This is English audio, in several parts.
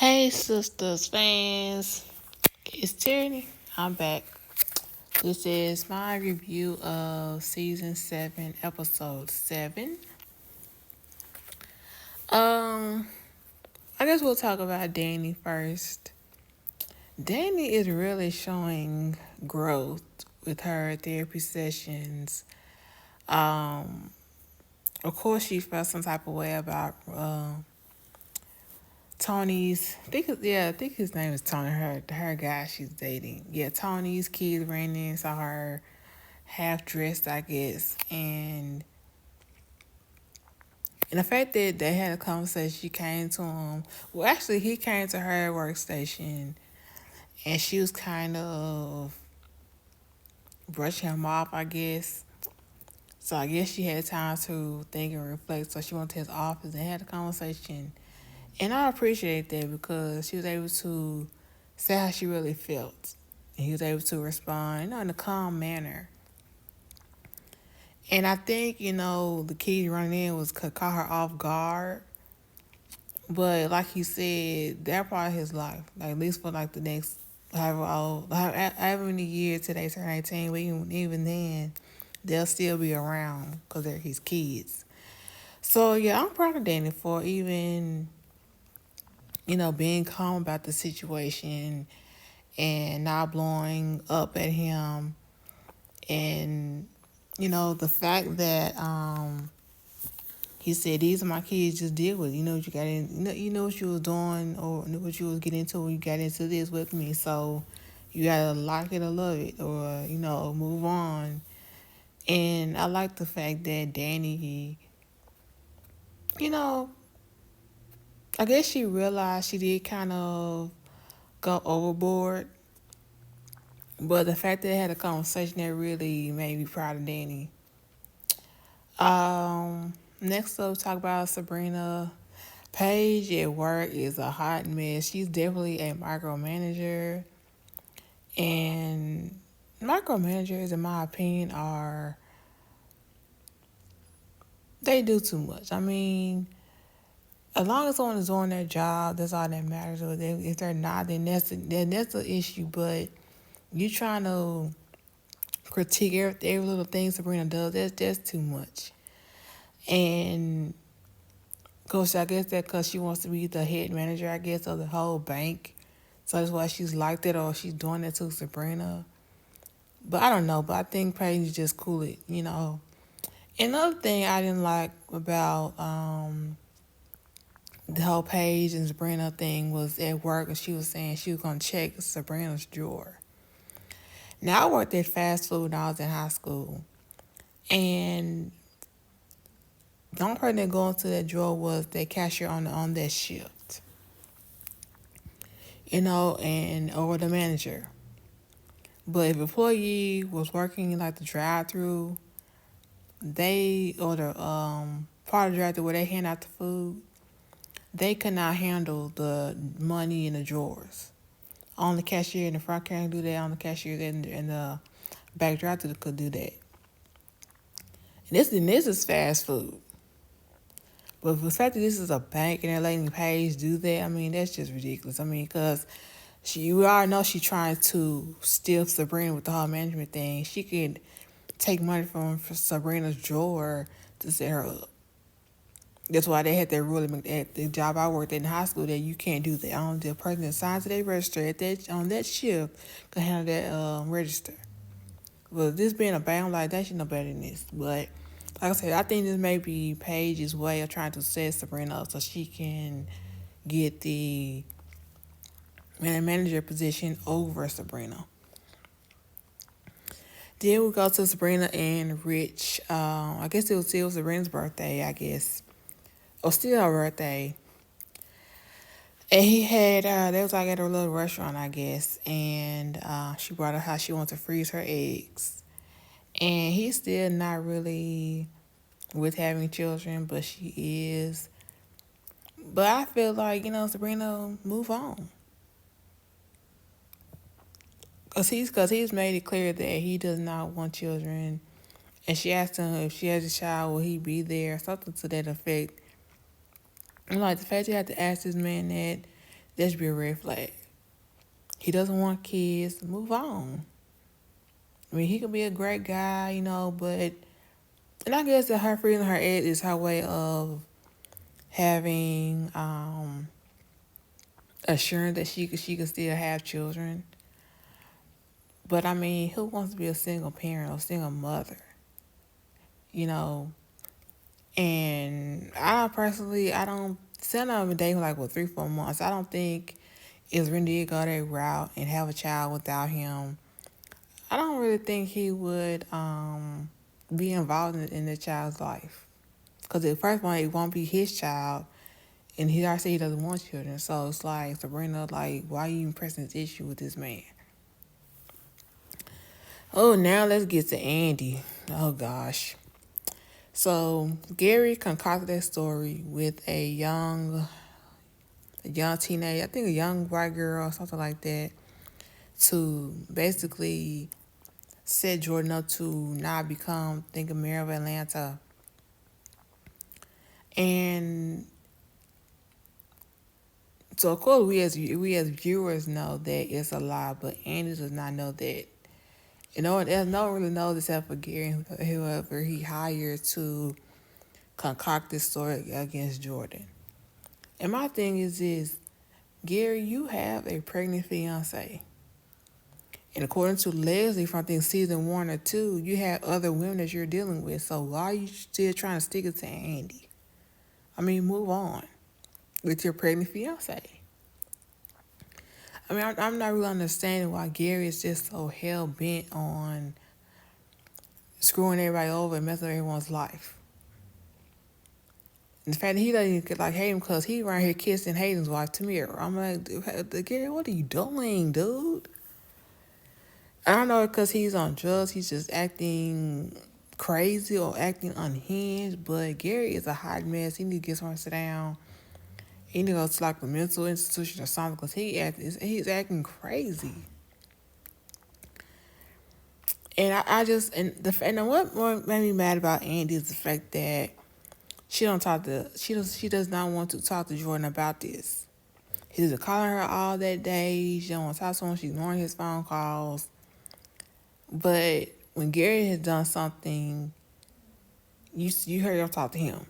Hey, Sistas fans, it's Tierney. I'm back. This is my review of season 7, episode 7. Um, I guess we'll talk about Danny first. Danny is really showing growth with her therapy sessions. Um, of course, she felt some type of way about Tony's. I think his name is Tony. Her guy she's dating. Yeah, Tony's kids ran in, saw her half dressed, I guess, and the fact that they had a conversation, she came to him. Well, actually, he came to her workstation, and she was kind of brushing him off, I guess. So I guess she had time to think and reflect. So she went to his office and had a conversation, and I appreciate that because she was able to say how she really felt, and he was able to respond, in a calm manner. And I think, the kid running in was caught her off guard. But like he said, that part of his life, like at least for like the next however many years till they turn 18, but even then, they'll still be around because they're his kids. So yeah, I'm proud of Danny for even, being calm about the situation and not blowing up at him. And, the fact that he said, "These are my kids. Just deal with it. You know what you got in. You know what you was doing, or knew what you was getting into when you got into this with me. So you gotta like it or love it, or move on." And I like the fact that Danny, you know, I guess she realized she did kind of go overboard, but the fact that they had a conversation that really made me proud of Danny. Next up, talk about Sabrina. Paige at work is a hot mess. She's definitely a micromanager. And micromanagers, in my opinion, they do too much. I mean, as long as someone is doing their job, that's all that matters. Or if they're not, then that's the issue. But you trying to critique every little thing Sabrina does, that's too much. And coach, I guess that because she wants to be the head manager, I guess, of the whole bank. So that's why she's like that, or she's doing that to Sabrina. But I don't know. But I think Paige just cool it. Another thing I didn't like about the whole Paige and Sabrina thing was at work, and she was saying she was gonna check Sabrina's drawer. Now I worked at fast food when I was in high school, and the only person that go into that drawer was the cashier on that shift, and or the manager. But if an employee was working like the drive through, they or the part of the drive through where they hand out the food, they could not handle the money in the drawers. Only the cashier in the front can do that. Only the cashier in the back drive through could do that. And this is fast food. But the fact that this is a bank and they're letting Paige do that, I mean, that's just ridiculous. I mean, because you already know she's trying to steal Sabrina with the whole management thing. She could take money from Sabrina's drawer to set her up. That's why they had that rule at the job I worked at in high school that you can't do that. Only the person that signs to their register on that shift can handle that register. Well, this being a bank, like that should know better than this. But like I said, I think this may be Paige's way of trying to set Sabrina up so she can get the manager position over Sabrina. Then we go to Sabrina and Rich. I guess it was still Sabrina's birthday, I guess. Or still her birthday. And he had, they was like at a little restaurant, I guess. And she brought up how she wants to freeze her eggs. And he's still not really with having children, but she is. But I feel like, Sabrina, move on. Cause he's made it clear that he does not want children. And she asked him if she has a child, will he be there? Something to that effect. And like the fact you have to ask this man that That should be a red flag. He doesn't want kids. Move on. I mean, he could be a great guy, but and I guess that her freezing her egg is her way of having assurance that she could still have children. But I mean, who wants to be a single parent or single mother? You know, and I don't. Since I've been dating for like 3-4 months, I don't think it's really to go that route and have a child without him. I don't really think he would be involved in the child's life. Because the first one, it won't be his child, and he already said he doesn't want children. So it's like, Sabrina, like, why are you even pressing this issue with this man? Oh, now let's get to Andy. Oh, gosh. So Gary concocted that story with a young teenage, I think a young white girl or something like that, to basically set Jordan up to not become, think of mayor of Atlanta. And so of course we as viewers know that it's a lie, but Andy does not know that. No one else, no one really knows except for Gary and whoever he hired to concoct this story against Jordan. And my thing is this, Gary, you have a pregnant fiance. And according to Leslie from I think season 1 or 2, you have other women that you're dealing with. So why are you still trying to stick it to Andy? I mean, move on with your pregnant fiance. I mean, I'm not really understanding why Gary is just so hell bent on screwing everybody over and messing up everyone's life. And the fact that he doesn't even like hate him because he around here kissing Hayden's wife, Tamira. I'm like, Gary, what are you doing, dude? I don't know because he's on drugs. He's just acting crazy or acting unhinged. But Gary is a hot mess. He need to get somewhere to sit down. He need to go to like a mental institution or something because he's acting crazy. And and what made me mad about Andy is the fact that she does not want to talk to Jordan about this. He's calling her all that day. She don't want to talk to him. She's ignoring his phone calls. But when Gary has done something, you heard him talk to him.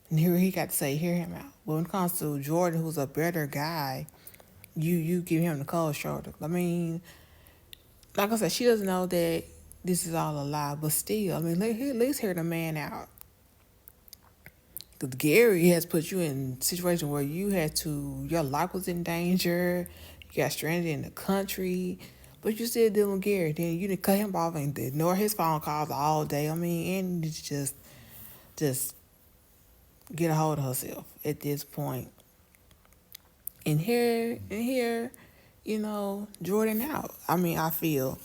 And hear what he got to say, hear him out. But when it comes to Jordan, who's a better guy, you give him the cold shoulder. I mean, like I said, she doesn't know that this is all a lie, but still, I mean, at least hear the man out. Because Gary has put you in a situation where your life was in danger, you got stranded in the country, but you still dealing with Gary. Then you didn't cut him off and ignore his phone calls all day. I mean, and just get a hold of herself at this point. And here, Jordan out. I mean, I feel.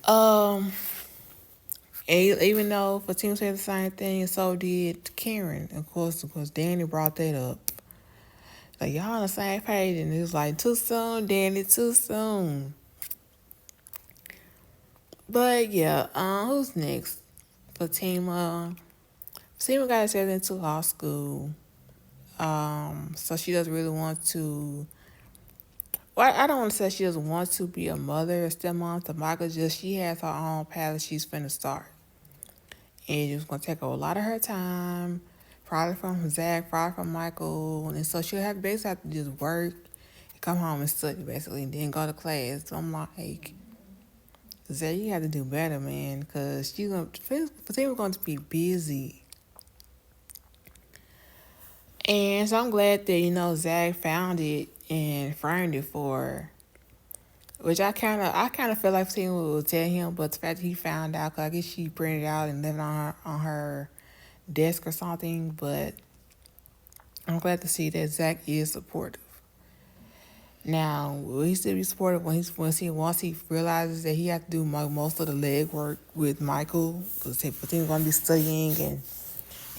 Um, even though Fatima said the same thing, so did Karen. Of course, Danny brought that up. Like, y'all on the same page, and it was like, too soon, Danny, too soon. But yeah, who's next? Fatima. Fatima got accepted into law school. So she doesn't really want to. Well, I don't want to say she doesn't want to be a mother or stepmom to Michael. Just she has her own path that she's finna start, and it's gonna take a lot of her time. Probably from Zach, probably from Michael, and so she'll basically have to just work, come home and study basically, and then go to class. So I'm like, Zach, you have to do better, man, because Fatima's going to be busy. And so I'm glad that, Zach found it and framed it for her. Which I kind of feel like Fatima would tell him, but the fact that he found out, cause I guess she printed it out and left it on her desk or something. But I'm glad to see that Zach is supportive. Now, will he still be supportive once he realizes that he has to do most of the leg work with Michael? Because Fatima's going to be studying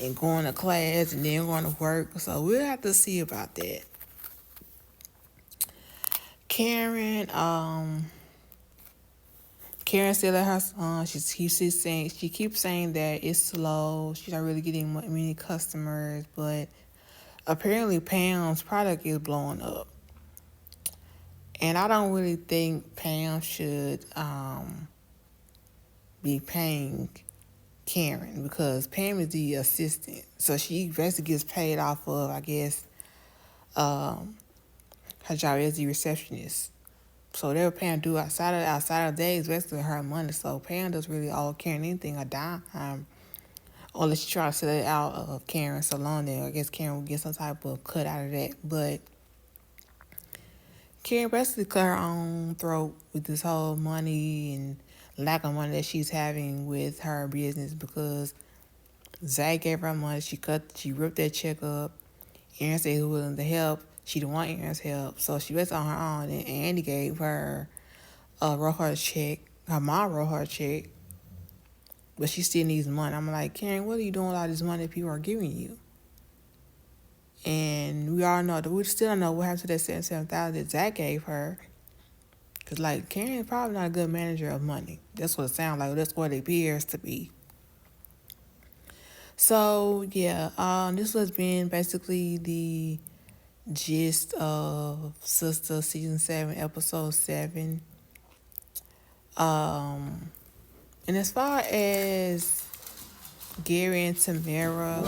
and going to class and then going to work. So we'll have to see about that. Karen still at her she keeps saying that it's slow. She's not really getting many customers, but apparently Pam's product is blowing up. And I don't really think Pam should be paying Karen because Pam is the assistant. So she basically gets paid off of, I guess, her job as the receptionist. So whatever Pam do outside of that is basically her money. So Pam doesn't really owe Karen anything a dime. Unless she try to sell it out of Karen's salon, then I guess Karen will get some type of cut out of that. But Karen basically cut her own throat with this whole money and lack of money that she's having with her business because Zach gave her money. She ripped that check up. Aaron said he was willing to help. She didn't want Aaron's help, so she was on her own. And Andy gave her wrote her a check. Her mom wrote her a check, but she still needs money. I'm like, Karen, what are you doing with all this money people are giving you? And we still don't know what happened to that $77,000 that Zach gave her. Cause like Karen is probably not a good manager of money. That's what it sounds like. That's what it appears to be. So yeah, this has been basically the gist of Sister season 7, episode 7. And as far as Gary and Tamara,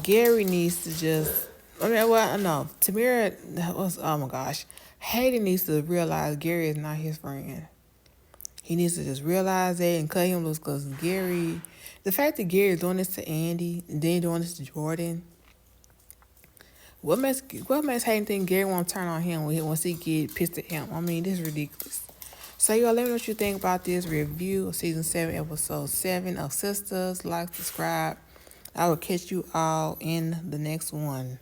Gary needs to just. No, Tamara was. Oh my gosh, Hayden needs to realize Gary is not his friend. He needs to just realize that and cut him loose because Gary. The fact that Gary is doing this to Andy and then doing this to Jordan, what makes Hayden think Gary won't turn on him once he get pissed at him? I mean, this is ridiculous. So y'all let me know what you think about this review of season 7, episode 7 of Sistas. Like, subscribe. I will catch you all in the next one.